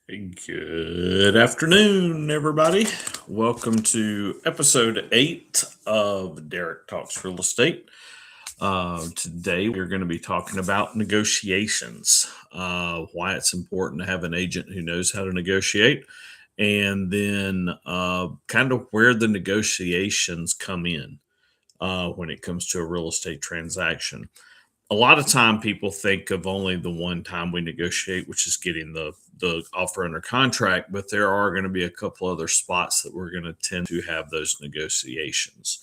Good afternoon, everybody. Welcome to episode 8 of Derek Talks Real Estate. Today, we're going to be talking about negotiations, why it's important to have an agent who knows how to negotiate, and then kind of where the negotiations come in when it comes to a real estate transaction. A lot of time people think of only the one time we negotiate, which is getting the offer under contract, but there are going to be a couple other spots that we're going to tend to have those negotiations.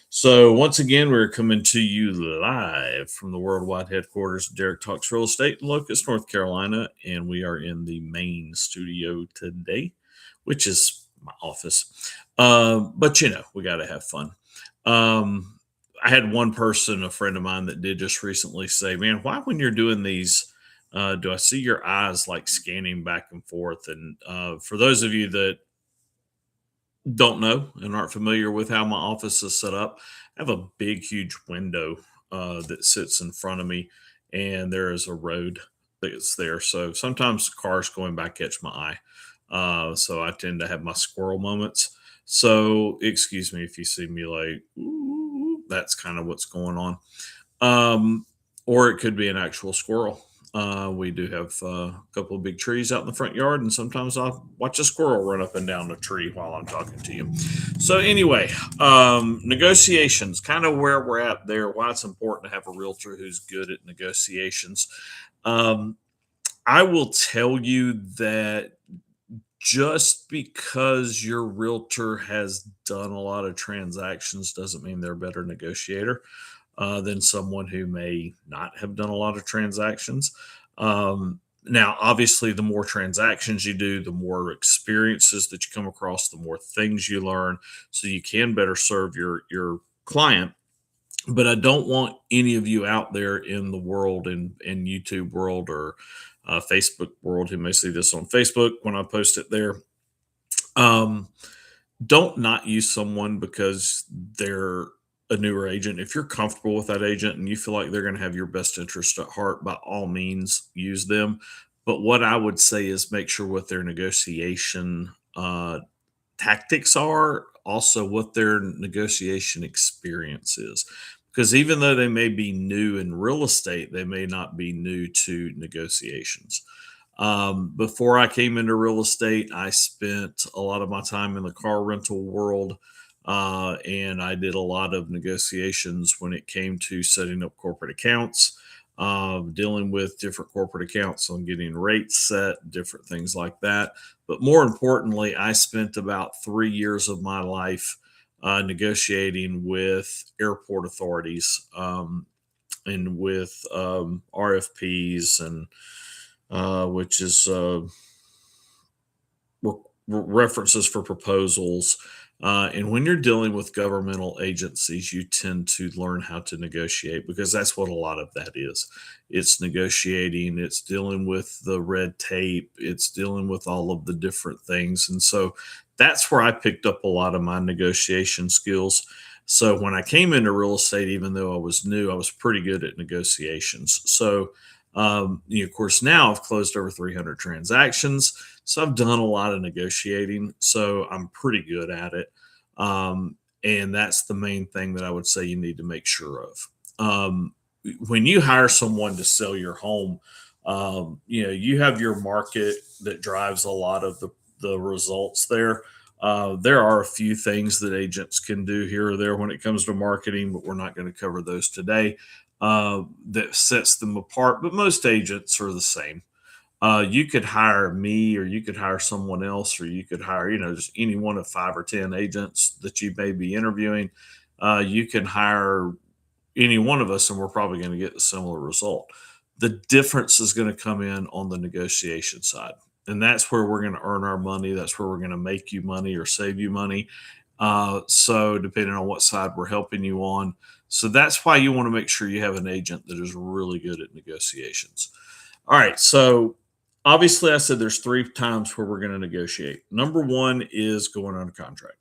So once again, we're coming to you live from the worldwide headquarters of Derek Talks Real Estate in Locust, North Carolina, and we are in the main studio today, which is my office. But we got to have fun. Um, I had one person, a friend of mine, that did just recently say, "Man, why when you're doing these, do I see your eyes like scanning back and forth?" And for those of you that don't know and aren't familiar with how my office is set up, I have a big, huge window that sits in front of me, and there is a road that's there. So sometimes cars going by catch my eye. So I tend to have my squirrel moments. So excuse me if you see me like, "Ooh," that's kind of what's going on. Or it could be an actual squirrel. We do have a couple of big trees out in the front yard, and sometimes I'll watch a squirrel run up and down a tree while I'm talking to you. So, anyway, negotiations, kind of where we're at there, why it's important to have a realtor who's good at negotiations. Um, I will tell you that just because your realtor has done a lot of transactions doesn't mean they're a better negotiator than someone who may not have done a lot of transactions. Now, obviously, the more transactions you do, the more experiences that you come across, the more things you learn, so you can better serve your client. But I don't want any of you out there in the world, in YouTube world or Facebook world, who may see this on Facebook when I post it there. Um, don't not use someone because they're a newer agent. If you're comfortable with that agent and you feel like they're going to have your best interest at heart, by all means use them. But what I would say is make sure what their negotiation tactics are, also what their negotiation experience is. Because even though they may be new in real estate, they may not be new to negotiations. Before I came into real estate, I spent a lot of my time in the car rental world. And I did a lot of negotiations when it came to setting up corporate accounts, dealing with different corporate accounts on getting rates set, different things like that. But more importantly, I spent about 3 years of my life negotiating with airport authorities and with RFPs and which is references for proposals. And when you're dealing with governmental agencies, you tend to learn how to negotiate because that's what a lot of that is. It's negotiating, it's dealing with the red tape, it's dealing with all of the different things. And so that's where I picked up a lot of my negotiation skills. So when I came into real estate, even though I was new, I was pretty good at negotiations. So, of course, now I've closed over 300 transactions. So I've done a lot of negotiating. So I'm pretty good at it. Um, and that's the main thing that I would say you need to make sure of. When you hire someone to sell your home, you have your market that drives a lot of the results there. There are a few things that agents can do here or there when it comes to marketing, but we're not going to cover those today. That sets them apart, but most agents are the same. You could hire me, or you could hire someone else, or you could hire, just any one of 5 or 10 agents that you may be interviewing. You can hire any one of us, and we're probably going to get a similar result. The difference is going to come in on the negotiation side. And that's where we're going to earn our money. That's where we're going to make you money or save you money. So, depending on what side we're helping you on. So, that's why you want to make sure you have an agent that is really good at negotiations. All right. So, obviously, I said there's 3 times where we're going to negotiate. Number one is going under contract.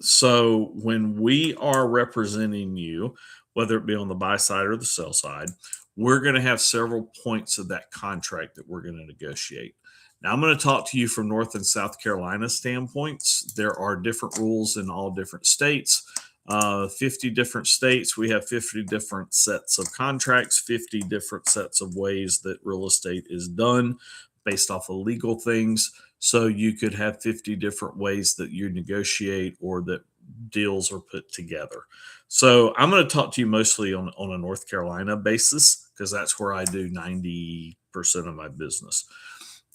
So when we are representing you, whether it be on the buy side or the sell side, we're going to have several points of that contract that we're going to negotiate. Now, I'm going to talk to you from North and South Carolina standpoints. There are different rules in all different states. 50 different states, we have 50 different sets of contracts, 50 different sets of ways that real estate is done based off of legal things. So you could have 50 different ways that you negotiate or that deals are put together. So I'm going to talk to you mostly on a North Carolina basis because that's where I do 90% of my business.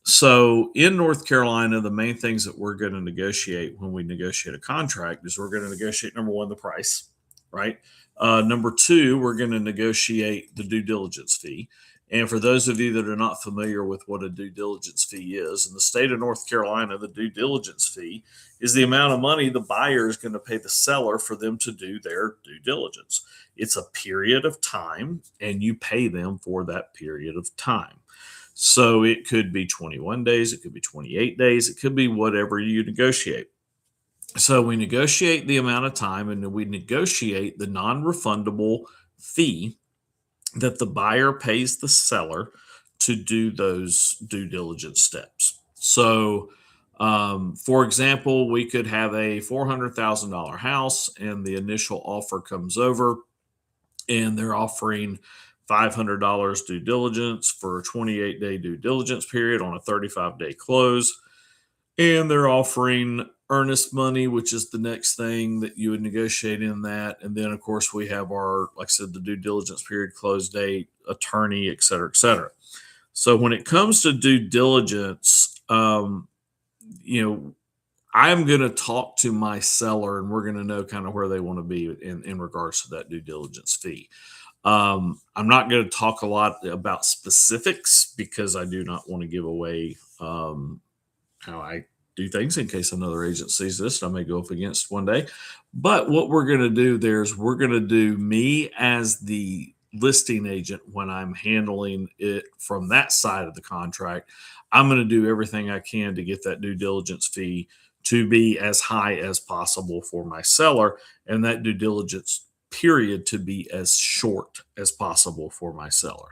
So in North Carolina, the main things that we're going to negotiate when we negotiate a contract is we're going to negotiate number one, the price, right? Number two, we're going to negotiate the due diligence fee. And for those of you that are not familiar with what a due diligence fee is, in the state of North Carolina, the due diligence fee is the amount of money the buyer is going to pay the seller for them to do their due diligence. It's a period of time, and you pay them for that period of time. So it could be 21 days, it could be 28 days, it could be whatever you negotiate. So we negotiate the amount of time and then we negotiate the non refundable fee that the buyer pays the seller to do those due diligence steps. So, for example, we could have a $400,000 house and the initial offer comes over and they're offering $500 due diligence for a 28-day due diligence period on a 35-day close. And they're offering earnest money, which is the next thing that you would negotiate in that. And then, of course, we have our, like I said, the due diligence period, close date, attorney, et cetera, et cetera. So when it comes to due diligence, you know, I'm going to talk to my seller and we're going to know kind of where they want to be in regards to that due diligence fee. I'm not going to talk a lot about specifics because I do not want to give away how I do things in case another agent sees this. I may go up against one day. But what we're going to do there is we're going to do me as the listing agent when I'm handling it from that side of the contract. I'm going to do everything I can to get that due diligence fee to be as high as possible for my seller and that due diligence period to be as short as possible for my seller.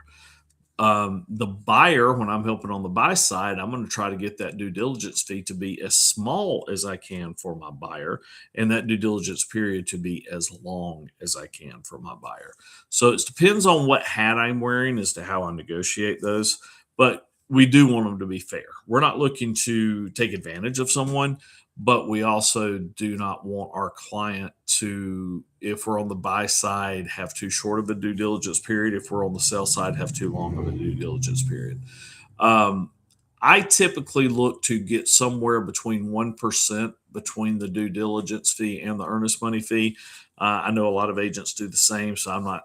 The buyer, when I'm helping on the buy side, I'm going to try to get that due diligence fee to be as small as I can for my buyer and that due diligence period to be as long as I can for my buyer. So it depends on what hat I'm wearing as to how I negotiate those. But we do want them to be fair. We're not looking to take advantage of someone, but we also do not want our client to, if we're on the buy side, have too short of a due diligence period. If we're on the sell side, have too long of a due diligence period. I typically look to get somewhere between 1% between the due diligence fee and the earnest money fee. I know a lot of agents do the same, so I'm not,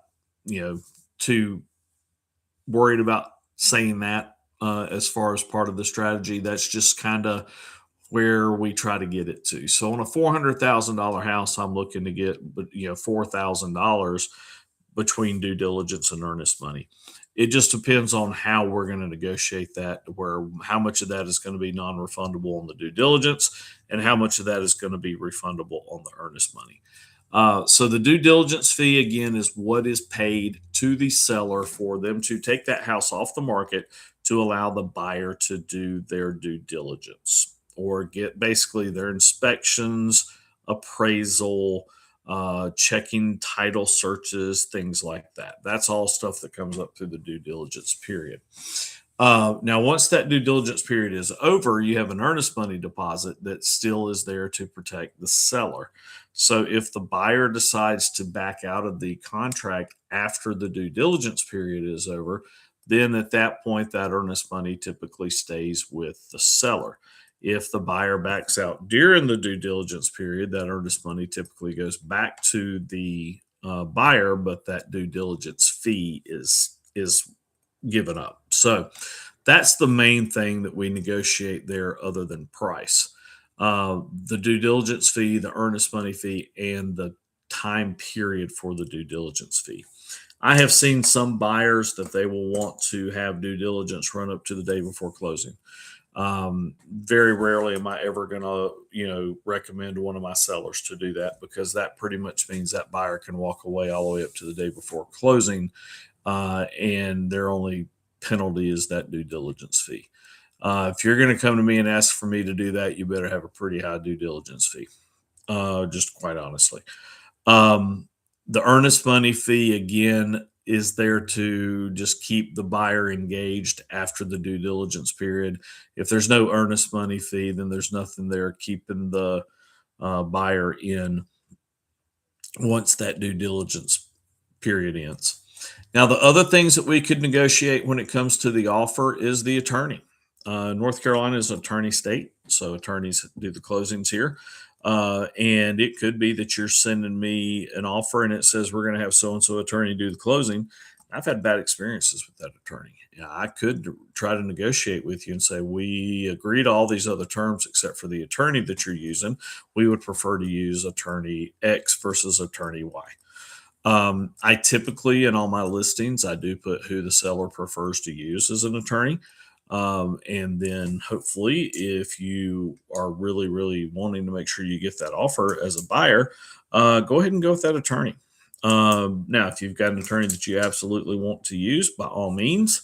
too worried about saying that as far as part of the strategy. That's just kind of where we try to get it to. So on a $400,000 house, I'm looking to get, $4,000 between due diligence and earnest money. It just depends on how we're going to negotiate that, where how much of that is going to be non-refundable on the due diligence and how much of that is going to be refundable on the earnest money. So the due diligence fee, again, is what is paid to the seller for them to take that house off the market to allow the buyer to do their due diligence or get basically their inspections, appraisal, checking title searches, things like that. That's all stuff that comes up through the due diligence period. Now, once that due diligence period is over, you have an earnest money deposit that still is there to protect the seller. So if the buyer decides to back out of the contract after the due diligence period is over, then at that point, that earnest money typically stays with the seller. If the buyer backs out during the due diligence period, that earnest money typically goes back to the buyer, but that due diligence fee is given up. So that's the main thing that we negotiate there, other than price. The due diligence fee, the earnest money fee, and the time period for the due diligence fee. I have seen some buyers that they will want to have due diligence run up to the day before closing. Very rarely am I ever going to, recommend to one of my sellers to do that, because that pretty much means that buyer can walk away all the way up to the day before closing, and their only penalty is that due diligence fee. If you're going to come to me and ask for me to do that, you better have a pretty high due diligence fee. Just quite honestly. Um, the earnest money fee, again, is there to just keep the buyer engaged after the due diligence period. If there's no earnest money fee, then there's nothing there keeping the buyer in once that due diligence period ends. Now, the other things that we could negotiate when it comes to the offer is the attorney. North Carolina is an attorney state, so attorneys do the closings here. And it could be that you're sending me an offer and it says we're going to have so and so attorney do the closing. I've had bad experiences with that attorney. Yeah, I could try to negotiate with you and say, we agree to all these other terms except for the attorney that you're using. We would prefer to use attorney X versus attorney Y. I typically, in all my listings, I do put who the seller prefers to use as an attorney. And then hopefully, if you are really, really wanting to make sure you get that offer as a buyer, go ahead and go with that attorney. Now, if you've got an attorney that you absolutely want to use, by all means,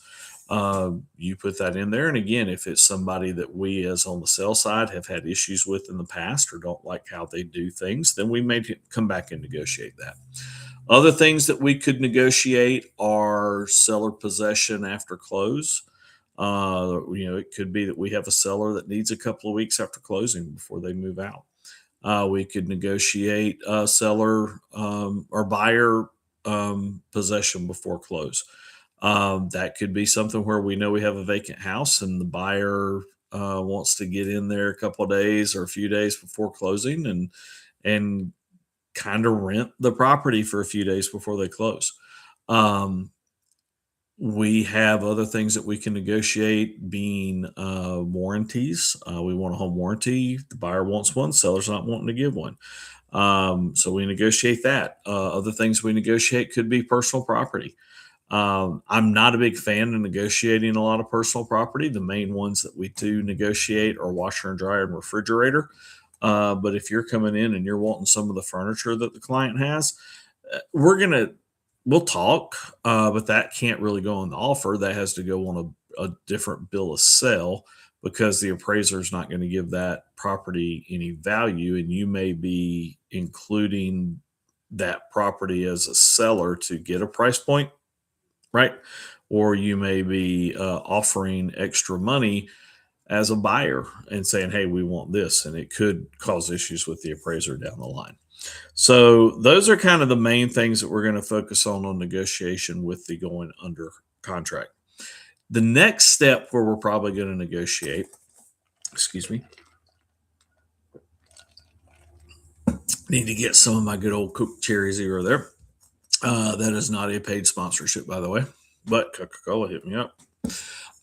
you put that in there. And again, if it's somebody that we, as on the sell side, have had issues with in the past or don't like how they do things, then we may come back and negotiate that. Other things that we could negotiate are seller possession after close. It could be that we have a seller that needs a couple of weeks after closing before they move out. We could negotiate seller or buyer possession before close. That could be something where we know we have a vacant house and the buyer wants to get in there a couple of days or a few days before closing and kind of rent the property for a few days before they close. Um, we have other things that we can negotiate, being warranties. We want a home warranty. The buyer wants one, seller's not wanting to give one. So we negotiate that. Other things we negotiate could be personal property. I'm not a big fan of negotiating a lot of personal property. The main ones that we do negotiate are washer and dryer and refrigerator. But if you're coming in and you're wanting some of the furniture that the client has, we'll talk, but that can't really go on the offer. That has to go on a different bill of sale because the appraiser is not going to give that property any value, and you may be including that property as a seller to get a price point, right? Or you may be offering extra money as a buyer and saying, hey, we want this. And it could cause issues with the appraiser down the line. So those are kind of the main things that we're going to focus on negotiation with the going under contract. The next step where we're probably going to negotiate, excuse me, need to get some of my good old Coke Cherry Zero there. That is not a paid sponsorship, by the way, but Coca-Cola hit me up.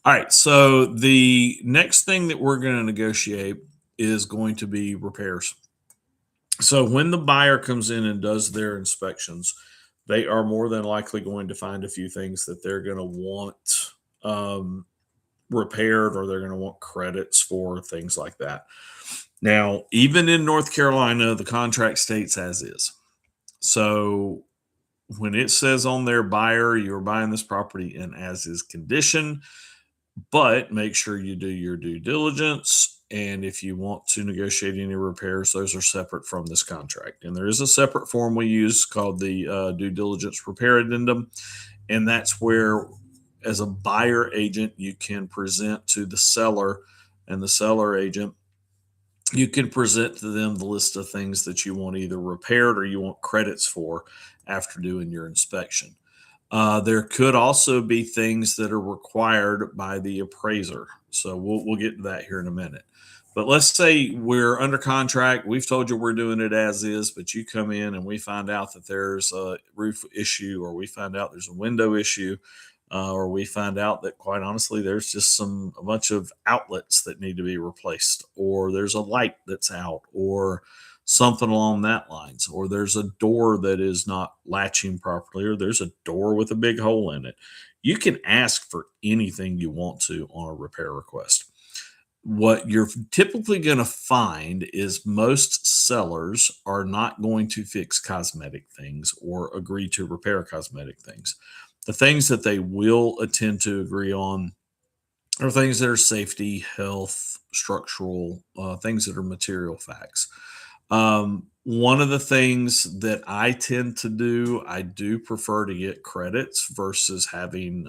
All right. So the next thing that we're going to negotiate is going to be repairs. So when the buyer comes in and does their inspections, they are more than likely going to find a few things that they're going to want repaired, or they're going to want credits for things like that. Now, even in North Carolina, the contract states as is. So when it says on their buyer, you're buying this property in as is condition, but make sure you do your due diligence. And if you want to negotiate any repairs, those are separate from this contract. And there is a separate form we use called the due diligence repair addendum. And that's where, as a buyer agent, you can present to the seller and the seller agent, you can present to them the list of things that you want either repaired or you want credits for after doing your inspection. There could also be things that are required by the appraiser. So we'll get to that here in a minute. But let's say we're under contract. We've told you we're doing it as is, but you come in and we find out that there's a roof issue, or we find out there's a window issue, or we find out that, quite honestly, there's just a bunch of outlets that need to be replaced, or there's a light that's out, or something along that lines, or there's a door that is not latching properly, or there's a door with a big hole in it. You can ask for anything you want to on a repair request. What you're typically going to find is most sellers are not going to fix cosmetic things or agree to repair cosmetic things. The things that they will attend to agree on or things that are safety, health, structural, things that are material facts. One of the things that I tend to do, I do prefer to get credits versus having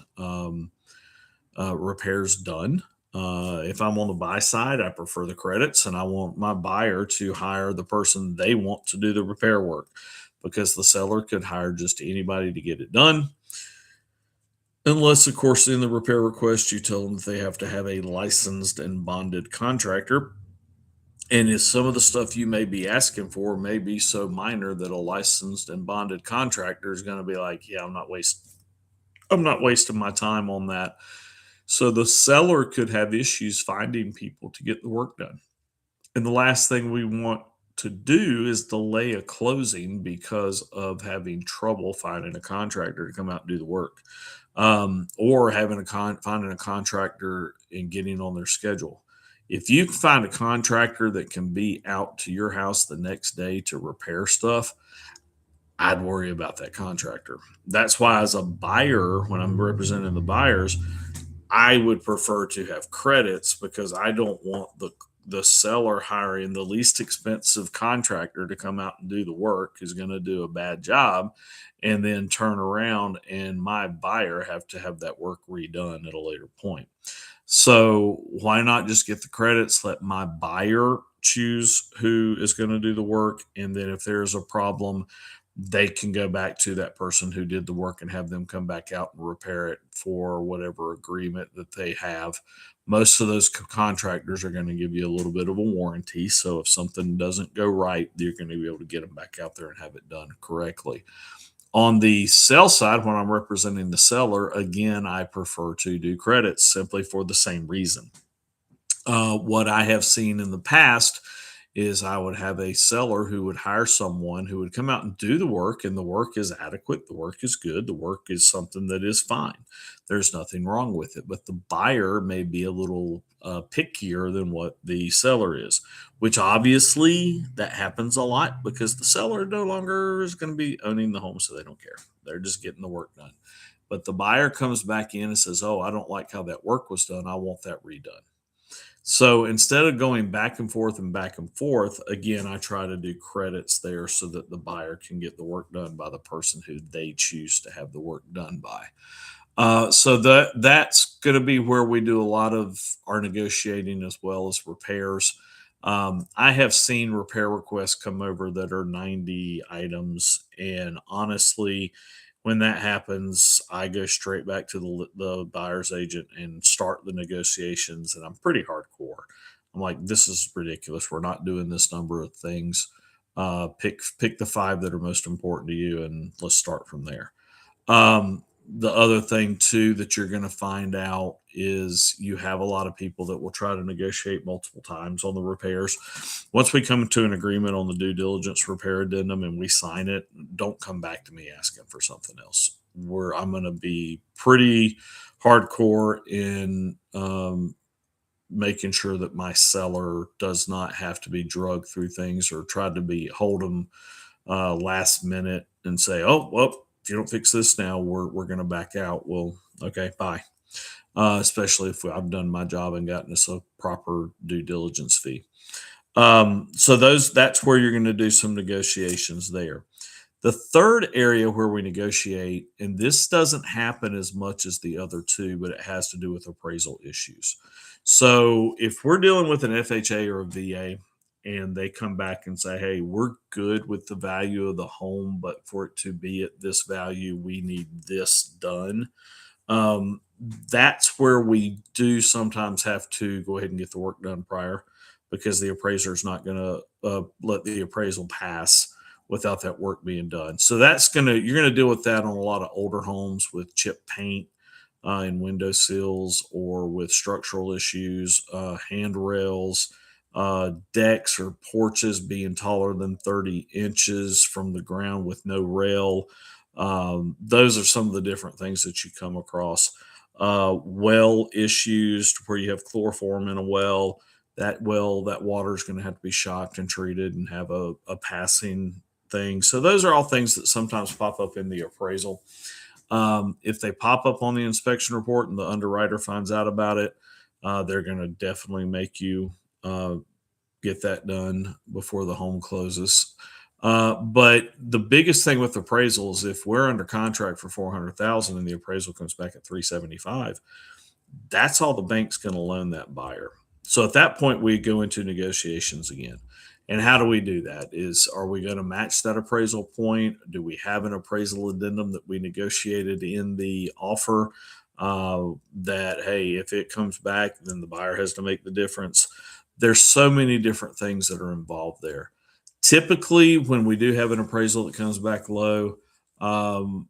repairs done. If I'm on the buy side, I prefer the credits, and I want my buyer to hire the person they want to do the repair work, because the seller could hire just anybody to get it done. Unless, of course, in the repair request, you tell them that they have to have a licensed and bonded contractor. And if some of the stuff you may be asking for may be so minor that a licensed and bonded contractor is going to be like, yeah, I'm not wasting my time on that. So the seller could have issues finding people to get the work done. And the last thing we want to do is delay a closing because of having trouble finding a contractor to come out and do the work, or finding a contractor and getting on their schedule. If you can find a contractor that can be out to your house the next day to repair stuff, I'd worry about that contractor. That's why, as a buyer, when I'm representing the buyers, I would prefer to have credits, because I don't want the seller hiring the least expensive contractor to come out and do the work who's going to do a bad job, and then turn around and my buyer have to have that work redone at a later point. So why not just get the credits, let my buyer choose who is going to do the work, and then if there's a problem, they can go back to that person who did the work and have them come back out and repair it for whatever agreement that they have. Most of those contractors are going to give you a little bit of a warranty. So if something doesn't go right, you're going to be able to get them back out there and have it done correctly. On the sell side, when I'm representing the seller, again, I prefer to do credits simply for the same reason. What I have seen in the past is I would have a seller who would hire someone who would come out and do the work, and the work is adequate, the work is good, the work is something that is fine. There's nothing wrong with it, but the buyer may be a little pickier than what the seller is, which obviously that happens a lot because the seller no longer is going to be owning the home, so they don't care. They're just getting the work done. But the buyer comes back in and says, "Oh, I don't like how that work was done. I want that redone." So instead of going back and forth, again, I try to do credits there so that the buyer can get the work done by the person who they choose to have the work done by. So that's going to be where we do a lot of our negotiating as well as repairs. I have seen repair requests come over that are 90 items, and honestly, when that happens, I go straight back to the buyer's agent and start the negotiations. And I'm pretty hardcore. I'm like, this is ridiculous. We're not doing this number of things. Pick the five that are most important to you, and let's start from there. The other thing too that you're going to find out is you have a lot of people that will try to negotiate multiple times on the repairs. Once we come to an agreement on the due diligence repair addendum and we sign it, don't come back to me asking for something else. Where I'm going to be pretty hardcore in making sure that my seller does not have to be drugged through things or try to be hold them last minute and say, "Oh, well, if you don't fix this now, we're going to back out." Well, okay, bye. Especially if I've done my job and gotten us a proper due diligence fee. So that's where you're going to do some negotiations there. The third area where we negotiate, and this doesn't happen as much as the other two, but it has to do with appraisal issues. So if we're dealing with an FHA or a VA and they come back and say, "Hey, we're good with the value of the home, but for it to be at this value, we need this done." Um, that's where we do sometimes have to go ahead and get the work done prior, because the appraiser is not going to let the appraisal pass without that work being done. So you're gonna deal with that on a lot of older homes with chip paint and window sills, or with structural issues, handrails, decks or porches being taller than 30 inches from the ground with no rail. Those are some of the different things that you come across. Well issues where you have chloroform in a well. That water is going to have to be shocked and treated and have a passing thing. So those are all things that sometimes pop up in the appraisal. If they pop up on the inspection report and the underwriter finds out about it, they're going to definitely make you get that done before the home closes. But the biggest thing with appraisals, if we're under contract for 400,000 and the appraisal comes back at 375, that's all the bank's going to loan that buyer. So at that point, we go into negotiations again. And how do we do that? Are we going to match that appraisal point? Do we have an appraisal addendum that we negotiated in the offer? That, hey, if it comes back, then the buyer has to make the difference. There's so many different things that are involved there. Typically, when we do have an appraisal that comes back low, um,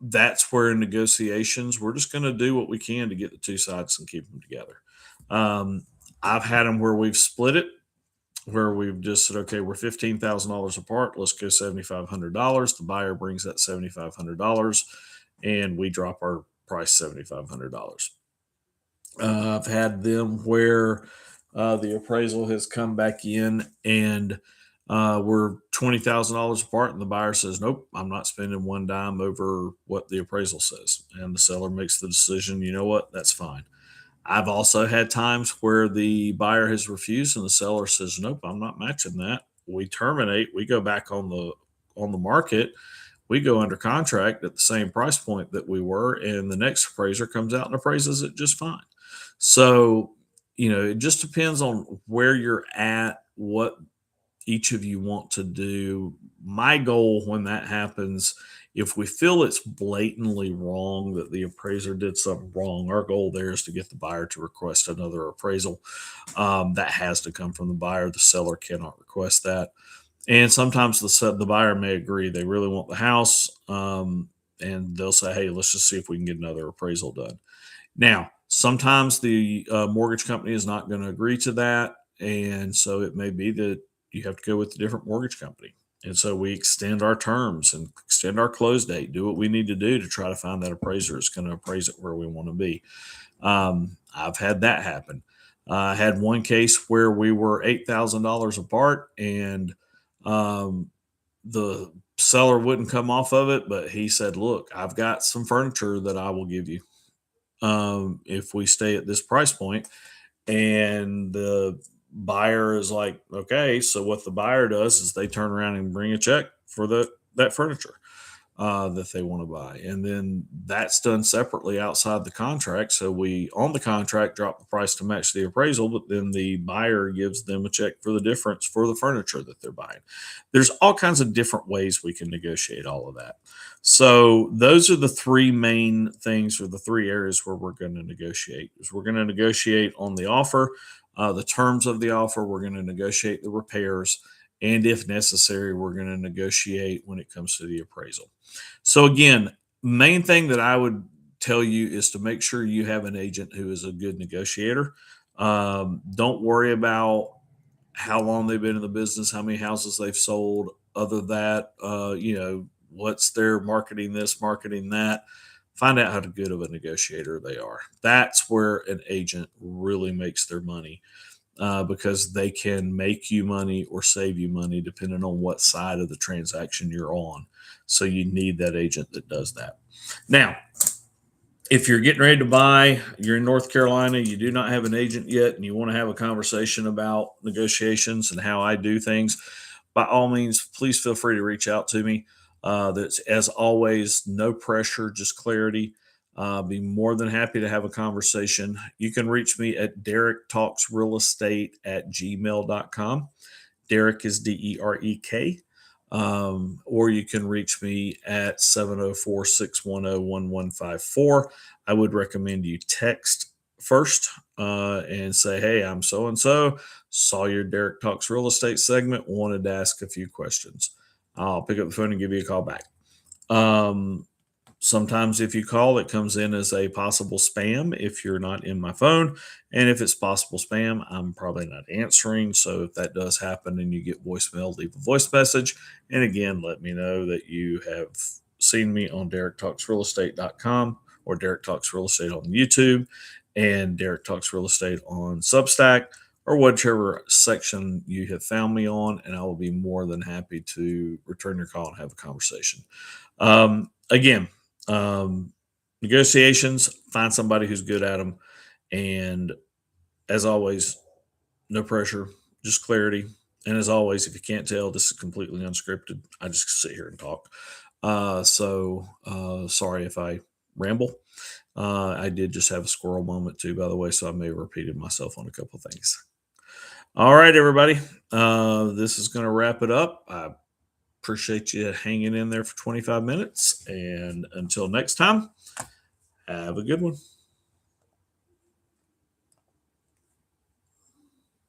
that's where in negotiations, we're just going to do what we can to get the two sides and keep them together. Um, I've had them where we've split it, where we've just said, okay, we're $15,000 apart. Let's go $7,500. The buyer brings that $7,500 and we drop our price $7,500. I've had them where the appraisal has come back in and we're $20,000 apart, and the buyer says, "Nope, I'm not spending one dime over what the appraisal says." And the seller makes the decision, you know what, that's fine. I've also had times where the buyer has refused and the seller says, "Nope, I'm not matching that." We terminate, we go back on the market, we go under contract at the same price point that we were, and the next appraiser comes out and appraises it just fine. So, it just depends on where you're at, what each of you want to do. My goal when that happens, if we feel it's blatantly wrong that the appraiser did something wrong, our goal there is to get the buyer to request another appraisal. That has to come from the buyer. The seller cannot request that. And sometimes the buyer may agree they really want the house, and they'll say, "Hey, let's just see if we can get another appraisal done." Now, sometimes the mortgage company is not going to agree to that. And so it may be that you have to go with a different mortgage company. And so we extend our terms and extend our close date, do what we need to do to try to find that appraiser is going to appraise it where we want to be. I've had that happen. I had one case where we were $8,000 apart and the seller wouldn't come off of it, but he said, "Look, I've got some furniture that I will give you if we stay at this price point." And the buyer is like, "Okay." So what the buyer does is they turn around and bring a check for that furniture that they want to buy, and then that's done separately outside the contract. So we on the contract drop the price to match the appraisal, but then the buyer gives them a check for the difference for the furniture that they're buying. There's all kinds of different ways we can negotiate all of that. So those are the three main things, or the three areas where we're going to negotiate. Is we're going to negotiate on the offer, the terms of the offer. We're going to negotiate the repairs, and if necessary, we're going to negotiate when it comes to the appraisal. So again, main thing that I would tell you is to make sure you have an agent who is a good negotiator. Don't worry about how long they've been in the business, how many houses they've sold. Other that, what's their marketing this, marketing that. Find out how good of a negotiator they are. That's where an agent really makes their money, because they can make you money or save you money depending on what side of the transaction you're on. So you need that agent that does that. Now, if you're getting ready to buy, you're in North Carolina, you do not have an agent yet, and you want to have a conversation about negotiations and how I do things, by all means, please feel free to reach out to me. That's, as always, no pressure, just clarity. Be more than happy to have a conversation. You can reach me at derektalksrealestate@gmail.com. Derek is Derek. Or you can reach me at 704-610-1154. I would recommend you text first and say, "Hey, I'm so and so. Saw your Derek Talks Real Estate segment. Wanted to ask a few questions." I'll pick up the phone and give you a call back. Um, Sometimes if you call, it comes in as a possible spam if you're not in my phone. And if it's possible spam, I'm probably not answering. So if that does happen and you get voicemail, leave a voice message. And again, let me know that you have seen me on DerekTalksRealEstate.com or Derek Talks Real Estate on YouTube and Derek Talks Real Estate on Substack, or whichever section you have found me on. And I will be more than happy to return your call and have a conversation. Again, negotiations, find somebody who's good at them, and as always, no pressure, just clarity. And as always, if you can't tell, this is completely unscripted. I just sit here and talk. Sorry if I ramble. I did just have a squirrel moment too, by the way, so I may have repeated myself on a couple of things. All right, everybody. This is going to wrap it up. I appreciate you hanging in there for 25 minutes. And until next time, have a good one.